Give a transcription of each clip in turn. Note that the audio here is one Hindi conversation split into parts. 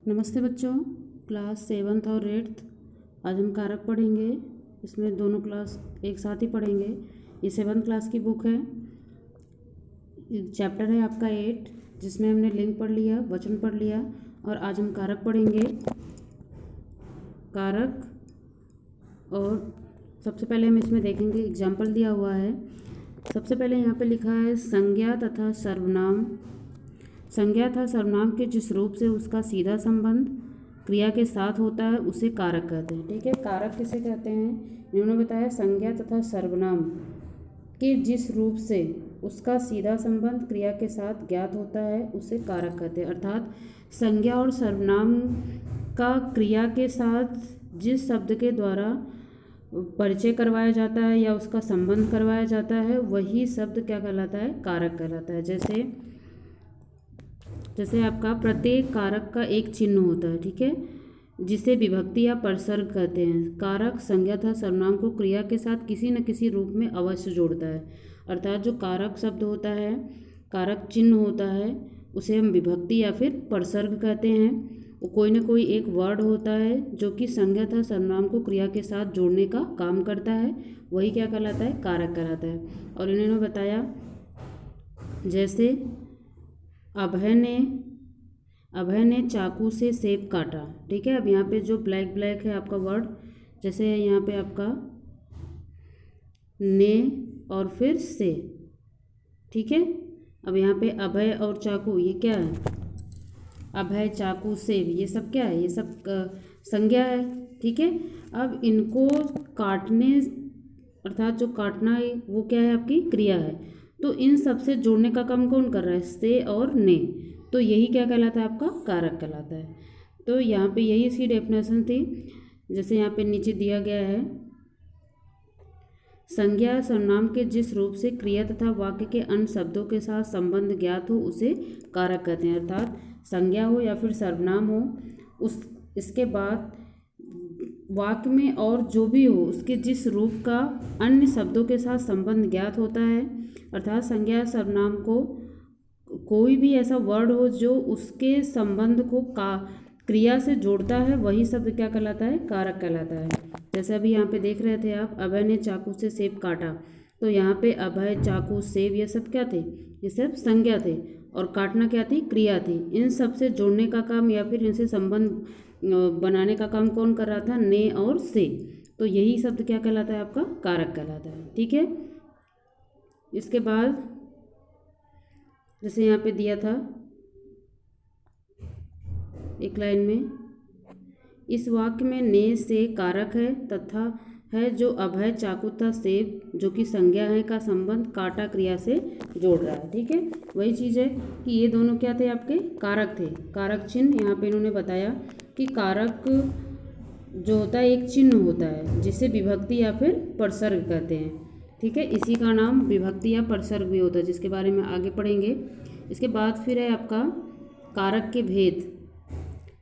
नमस्ते बच्चों, क्लास 7th और 8th आज हम कारक पढ़ेंगे। इसमें दोनों क्लास एक साथ ही पढ़ेंगे। ये 7th क्लास की बुक है। चैप्टर है आपका 8, जिसमें हमने लिंग पढ़ लिया, वचन पढ़ लिया, और आज हम कारक पढ़ेंगे। कारक, और सबसे पहले हम इसमें देखेंगे, एग्जाम्पल दिया हुआ है। सबसे पहले यहाँ पे लिखा है संज्ञा तथा सर्वनाम। संज्ञा तथा सर्वनाम के जिस रूप से उसका सीधा संबंध क्रिया के साथ होता है उसे कारक कहते हैं। ठीक है, कारक किसे कहते हैं? इन्होंने बताया संज्ञा तथा सर्वनाम के जिस रूप से उसका सीधा संबंध क्रिया के साथ ज्ञात होता है उसे कारक कहते हैं। अर्थात संज्ञा और सर्वनाम का क्रिया के साथ जिस शब्द के द्वारा परिचय करवाया जाता है या उसका संबंध करवाया जाता है वही शब्द क्या कहलाता है? कारक कहलाता है। जैसे आपका प्रत्येक कारक का एक चिन्ह होता है, ठीक है, जिसे विभक्ति या परसर्ग कहते हैं। कारक संज्ञा तथा सर्वनाम को क्रिया के साथ किसी न किसी रूप में अवश्य जोड़ता है। अर्थात जो कारक शब्द होता है, कारक चिन्ह होता है, उसे हम विभक्ति या फिर परसर्ग कहते हैं। वो कोई ना कोई एक वर्ड होता है जो कि संज्ञा तथा सर्वनाम को क्रिया के साथ जोड़ने का काम करता है, वही क्या कहलाता है? कारक कहलाता है। और इन्होंने बताया जैसे अभय ने चाकू से सेब काटा। ठीक है, अब यहाँ पे जो ब्लैक है आपका वर्ड, जैसे है यहाँ पे आपका ने और फिर से। ठीक है, अब यहाँ पे अभय और चाकू, ये क्या है? अभय, चाकू, सेब, ये सब क्या है? ये सब संज्ञा है। ठीक है, अब इनको काटने, अर्थात जो काटना है वो क्या है? आपकी क्रिया है। तो इन सब से जोड़ने का काम कौन कर रहा है? से और ने। तो यही क्या कहलाता है? आपका कारक कहलाता है। तो यहाँ पे यही इसकी डेफिनेशन थी। जैसे यहाँ पे नीचे दिया गया है, संज्ञा सर्वनाम के जिस रूप से क्रिया तथा वाक्य के अन्य शब्दों के साथ संबंध ज्ञात हो उसे कारक कहते हैं। अर्थात संज्ञा हो या फिर सर्वनाम हो, इसके बाद वाक्य में और जो भी हो उसके जिस रूप का अन्य शब्दों के साथ संबंध ज्ञात होता है, अर्थात संज्ञा सर्वनाम को कोई भी ऐसा वर्ड हो जो उसके संबंध को क्रिया से जोड़ता है, वही शब्द क्या कहलाता है? कारक कहलाता है। जैसे अभी यहाँ पे देख रहे थे आप, अभय ने चाकू से सेब काटा। तो यहाँ पे अभय, चाकू, सेब, ये सब क्या थे? ये सब संज्ञा थे, और काटना क्या थी? क्रिया थी। इन सब से जोड़ने का काम या फिर इनसे संबंध बनाने का काम कौन कर रहा था? ने और से। तो यही शब्द क्या कहलाता है? आपका कारक कहलाता है। ठीक है, इसके बाद जैसे यहाँ पे दिया था एक लाइन में, इस वाक्य में ने से कारक है तथा है जो अभय, चाकू तथा सेब जो कि संज्ञा है का संबंध काटा क्रिया से जोड़ रहा है। ठीक है, वही चीज़ है कि ये दोनों क्या थे? आपके कारक थे। कारक चिन्ह, यहाँ पे इन्होंने बताया कि कारक जो होता है एक चिन्ह होता है जिसे विभक्ति या फिर परसर्ग कहते हैं। ठीक है, इसी का नाम विभक्ति या परसर्ग भी होता है, जिसके बारे में आगे पढ़ेंगे। इसके बाद फिर है आपका कारक के भेद।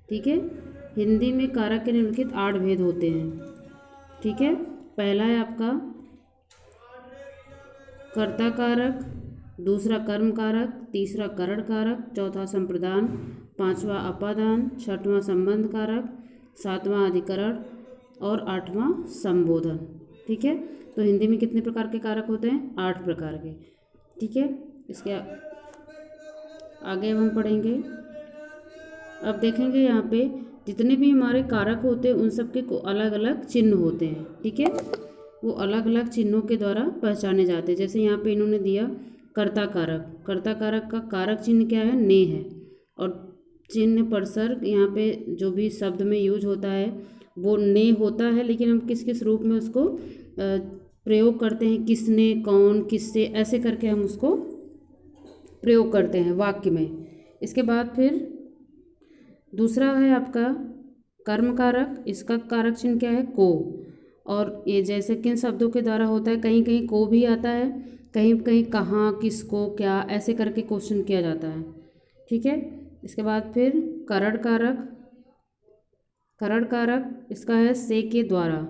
ठीक है, हिंदी में कारक के निम्नलिखित 8 भेद होते हैं। ठीक है, पहला है आपका कर्ता कारक, दूसरा कर्म कारक, तीसरा करण कारक, चौथा संप्रदान, पांचवा अपादान, छठवां संबंध कारक, सातवां अधिकरण और आठवां संबोधन। ठीक है, तो हिंदी में कितने प्रकार के कारक होते हैं? 8 प्रकार के। ठीक है, इसके आगे हम पढ़ेंगे। अब देखेंगे यहाँ पे जितने भी हमारे कारक होते हैं उन सब के अलग अलग चिन्ह होते हैं। ठीक है, वो अलग अलग चिन्हों के द्वारा पहचाने जाते हैं। जैसे यहाँ पे इन्होंने दिया कर्ता कारक। कर्ता कारक का कारक चिन्ह क्या है? ने है। और चिन्ह परसर्ग, यहाँ पे जो भी शब्द में यूज होता है वो ने होता है, लेकिन हम किस किस रूप में उसको प्रयोग करते हैं? किसने, कौन, किससे, ऐसे करके हम उसको प्रयोग करते हैं वाक्य में। इसके बाद फिर दूसरा है आपका कर्म कारक। इसका कारक चिन्ह क्या है? को। और ये जैसे किन शब्दों के द्वारा होता है? कहीं कहीं को भी आता है, कहीं कहीं कहाँ, किसको, क्या, ऐसे करके क्वेश्चन किया जाता है। ठीक है, इसके बाद फिर करण कारक। करण कारक इसका है से के द्वारा।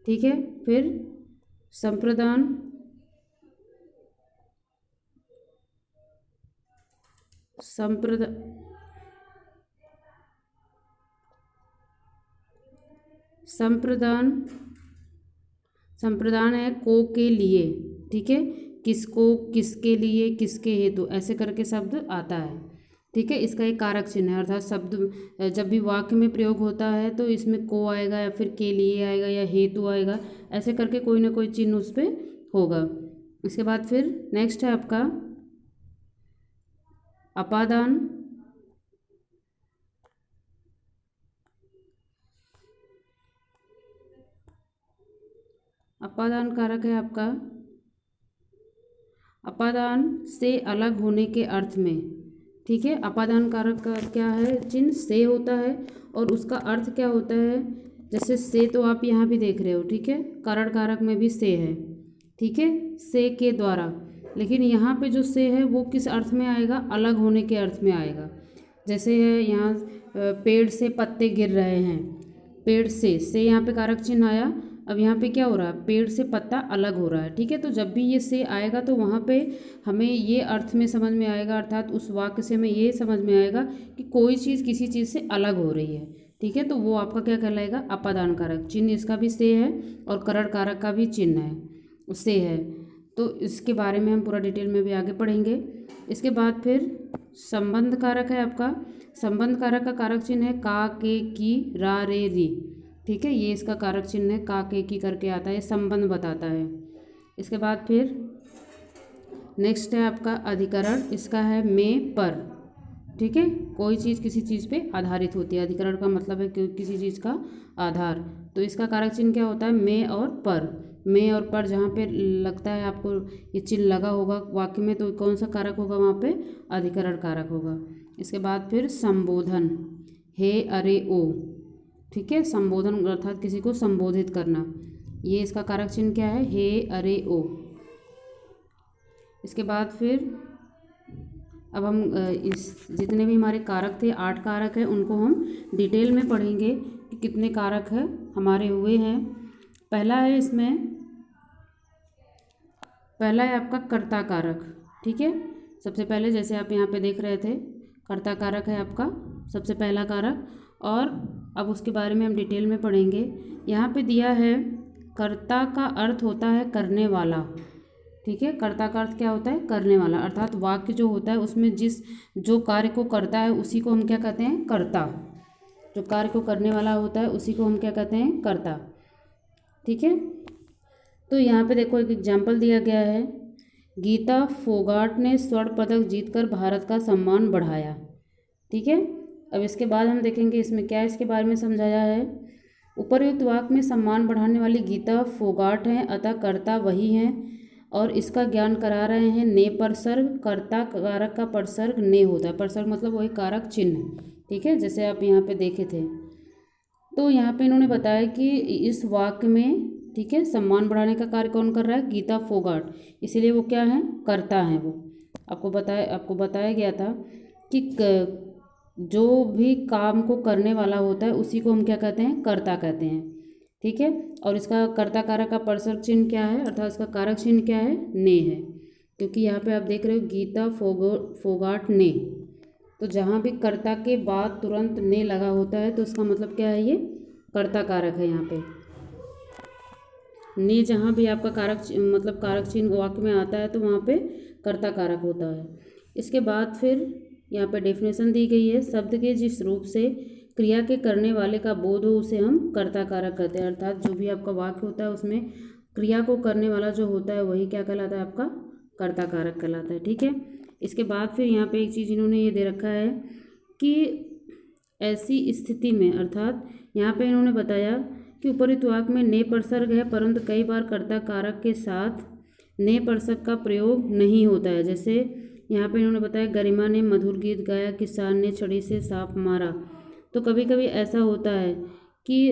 ठीक है, फिर संप्रदान, संप्रदान, संप्रदान है को के लिए, ठीक है, किसको, किसके लिए, किसके हेतु, ऐसे करके शब्द आता है, ठीक है। इसका एक कारक चिन्ह है, अर्थात शब्द जब भी वाक्य में प्रयोग होता है तो इसमें को आएगा या फिर के लिए आएगा या हेतु आएगा, ऐसे करके कोई ना कोई चिन्ह उस पर होगा। इसके बाद फिर नेक्स्ट है आपका अपादान। अपादान कारक है आपका अपादान से अलग होने के अर्थ में, ठीक है। अपादान कारक का क्या है, चिन्ह से होता है और उसका अर्थ क्या होता है, जैसे से तो आप यहाँ भी देख रहे हो, ठीक है, कारण कारक में भी से है, ठीक है, से के द्वारा, लेकिन यहाँ पे जो से है वो किस अर्थ में आएगा, अलग होने के अर्थ में आएगा। जैसे है यहाँ पेड़ से पत्ते गिर रहे हैं, पेड़ से यहाँ पे कारक चिन्ह आया, अब यहाँ पे क्या हो रहा है, पेड़ से पत्ता अलग हो रहा है, ठीक है। तो जब भी ये से आएगा तो वहाँ पे हमें ये अर्थ में समझ में आएगा, अर्थात उस वाक्य से हमें ये समझ में आएगा कि कोई चीज़ किसी चीज़ से अलग हो रही है, ठीक है। तो वो आपका क्या कहलाएगा, अपादान कारक। चिन्ह इसका भी से है और करण कारक का भी चिन्ह है, से है। तो इसके बारे में हम पूरा डिटेल में भी आगे पढ़ेंगे। इसके बाद फिर संबंध कारक है आपका। संबंध कारक का कारक चिन्ह है का, के, की, रा, रे, री, ठीक है। ये इसका कारक चिन्ह है, का, के, की करके आता है, संबंध बताता है। इसके बाद फिर नेक्स्ट है आपका अधिकरण। इसका है में, पर, ठीक है। कोई चीज़ किसी चीज़ पे आधारित होती है, अधिकरण का मतलब है कि किसी चीज़ का आधार। तो इसका कारक चिन्ह क्या होता है, में और पर। में और पर जहाँ पे लगता है आपको ये चिन्ह लगा होगा वाक्य में, तो कौन सा कारक होगा वहाँ पे, अधिकरण कारक होगा। इसके बाद फिर संबोधन, हे, अरे, ओ, ठीक है। संबोधन अर्थात किसी को संबोधित करना, ये इसका कारक चिन्ह क्या है, हे, अरे, ओ। इसके बाद फिर अब हम इस जितने भी हमारे कारक थे, 8 कारक हैं, उनको हम डिटेल में पढ़ेंगे कि कितने कारक है हमारे हुए हैं। पहला है इसमें, पहला है आपका कर्ता कारक, ठीक है। सबसे पहले जैसे आप यहाँ पे देख रहे थे, कर्ता कारक है आपका सबसे पहला कारक, और अब उसके बारे में हम डिटेल में पढ़ेंगे। यहाँ पे दिया है कर्ता का अर्थ होता है करने वाला, ठीक है। कर्ता का अर्थ क्या होता है, करने वाला, अर्थात वाक्य जो होता है उसमें जो कार्य को करता है उसी को हम क्या कहते हैं, कर्ता। जो कार्य को करने वाला होता है उसी को हम क्या कहते हैं, कर्ता, ठीक है। तो यहाँ पे देखो एक एग्जाम्पल दिया गया है, गीता फोगाट ने स्वर्ण पदक जीतकर भारत का सम्मान बढ़ाया, ठीक है। अब इसके बाद हम देखेंगे इसमें क्या इसके बारे में समझाया है। उपर्युक्त वाक्य में सम्मान बढ़ाने वाली गीता फोगाट हैं, अतः कर्ता वही हैं और इसका ज्ञान करा रहे हैं। ने परसर्ग, कर्ता कारक का परसर्ग ने होता है, परसर्ग मतलब वही कारक चिन्ह, ठीक है, जैसे आप यहाँ पे देखे थे। तो यहाँ पे इन्होंने बताया कि इस वाक्य में, ठीक है, सम्मान बढ़ाने का कार्य कौन कर रहा है, गीता फोगाट, इसीलिए वो क्या है, कर्ता है। वो आपको बताया गया था कि जो भी काम को करने वाला होता है उसी को हम क्या कहते हैं, कर्ता कहते हैं, ठीक है। और इसका कर्ता कारक का परसर्ग चिन्ह क्या है, अर्थात इसका कारक चिन्ह क्या है, ने है, क्योंकि यहाँ पे आप देख रहे हो गीता फोगाट ने, तो जहाँ भी कर्ता के बाद तुरंत ने लगा होता है तो इसका मतलब क्या है, ये कर्ता कारक है। यहाँ पे ने जहाँ भी आपका कारक मतलब कारक चिन्ह वाक्य में आता है तो वहाँ पे कर्ता कारक होता है। इसके बाद फिर यहाँ पे डेफिनेशन दी गई है, शब्द के जिस रूप से क्रिया के करने वाले का बोध हो उसे हम कर्ता कारक कहते हैं, अर्थात जो भी आपका वाक्य होता है उसमें क्रिया को करने वाला जो होता है वही क्या कहलाता है, आपका कर्ता कारक कहलाता है, ठीक है। इसके बाद फिर यहाँ पे एक चीज़ इन्होंने ये दे रखा है कि ऐसी स्थिति में, अर्थात यहाँ पे इन्होंने बताया कि उपरोक्त वाक्य में ने परसर्ग है परंतु कई बार कर्ता कारक के साथ ने परसर्ग का प्रयोग नहीं होता है। जैसे यहाँ पे इन्होंने बताया गरिमा ने मधुर गीत गाया, किसान ने छड़ी से सांप मारा। तो कभी कभी ऐसा होता है कि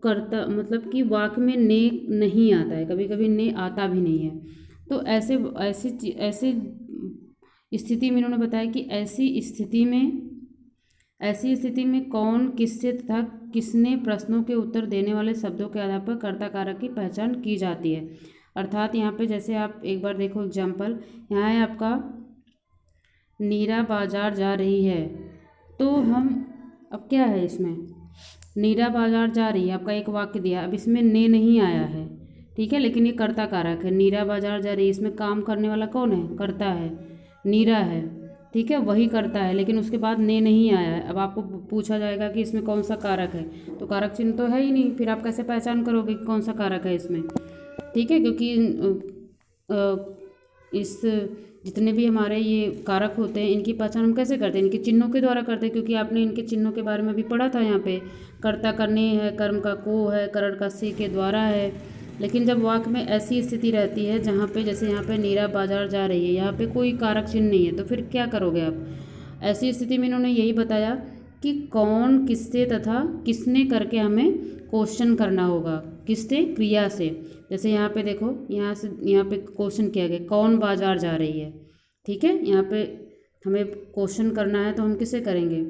कर्ता मतलब कि वाक्य में ने नहीं आता है, कभी कभी ने आता भी नहीं है। तो ऐसी स्थिति में इन्होंने बताया कि ऐसी स्थिति में कौन, किससे तथा किसने प्रश्नों के उत्तर देने वाले शब्दों के आधार पर कर्ता कारक की पहचान की जाती है। अर्थात यहाँ पे जैसे आप एक बार देखो एग्जाम्पल, यहाँ है आपका नीरा बाजार जा रही है, तो हम अब क्या है इसमें नीरा बाजार जा रही है, आपका एक वाक्य दिया, अब इसमें ने नहीं आया है, ठीक है, लेकिन ये कर्ता कारक है। नीरा बाजार जा रही है, इसमें काम करने वाला कौन है? कर्ता है, नीरा है, ठीक है, वही करता है, लेकिन उसके बाद ने नहीं आया है। अब आपको पूछा जाएगा कि इसमें कौन सा कारक है, तो कारक चिन्ह तो है ही नहीं, फिर आप कैसे पहचान करोगे कि कौन सा कारक है इसमें, ठीक है, क्योंकि इस जितने भी हमारे ये कारक होते हैं इनकी पहचान हम कैसे करते हैं? इनके चिन्हों के द्वारा करते हैं, क्योंकि आपने इनके चिन्हों के बारे में भी पढ़ा था यहाँ पे। कर्ता का ने है, कर्म का को है, करण का से के द्वारा है। लेकिन जब वाक्य में ऐसी स्थिति रहती है जहाँ पे, जैसे यहाँ पे नीरा बाजार जा रही है, यहाँ पे कोई कारक चिन्ह नहीं है, तो फिर क्या करोगे आप? ऐसी स्थिति में इन्होंने यही बताया कि कौन, किससे तथा किसने करके हमें क्वेश्चन करना होगा। किससे? क्रिया से। जैसे यहाँ पे देखो, यहाँ पे क्वेश्चन किया गया, कौन बाजार जा रही है, ठीक है, यहाँ पे हमें क्वेश्चन करना है तो हम किससे करेंगे?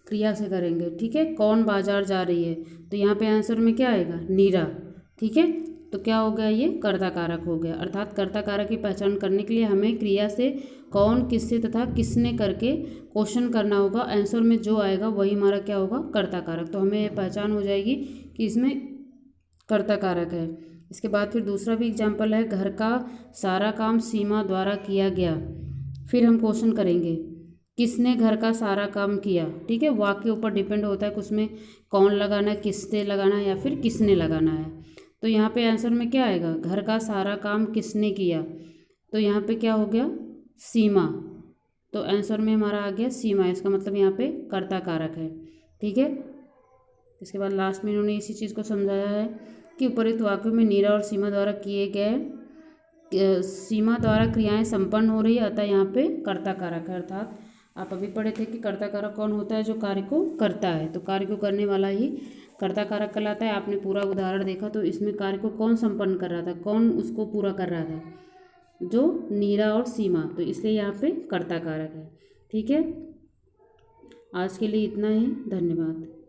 क्रिया से करेंगे, ठीक है। कौन बाजार जा रही है, तो यहाँ पे आंसर में क्या आएगा? नीरा, ठीक है। तो क्या हो गया? ये कर्ता कारक हो गया। अर्थात कर्ता कारक की पहचान करने के लिए हमें क्रिया से कौन, किससे तथा किसने करके क्वेश्चन करना होगा। आंसर में जो आएगा वही हमारा क्या होगा? कर्ता कारक। तो हमें पहचान हो जाएगी कि इसमें कर्ता कारक है। इसके बाद फिर दूसरा भी एग्जाम्पल है, घर का सारा काम सीमा द्वारा किया गया। फिर हम क्वेश्चन करेंगे, किसने घर का सारा काम किया, ठीक है। वाक्य के ऊपर डिपेंड होता है कि उसमें कौन लगाना है, किससे लगाना है या फिर किसने लगाना है। तो यहाँ पे आंसर में क्या आएगा? घर का सारा काम किसने किया, तो यहाँ पे क्या हो गया? सीमा। तो आंसर में हमारा आ गया सीमा, इसका मतलब यहाँ पे कर्ता कारक है, ठीक है। इसके बाद लास्ट में इन्होंने इसी चीज़ को समझाया है कि उपरोक्त वाक्यों में नीरा और सीमा द्वारा किए गए, सीमा द्वारा क्रियाएं संपन्न हो रही है, अतः यहाँ पे कर्ता कारक है। अर्थात आप अभी पढ़े थे कि कर्ता कारक कौन होता है? जो कार्य को करता है, तो कार्य को करने वाला ही कर्ता कारक कहलाता है। आपने पूरा उदाहरण देखा तो इसमें कार्य को कौन संपन्न कर रहा था, कौन उसको पूरा कर रहा था? जो नीरा और सीमा, तो इसलिए यहाँ पे कर्ता कारक है, ठीक है। आज के लिए इतना ही, धन्यवाद।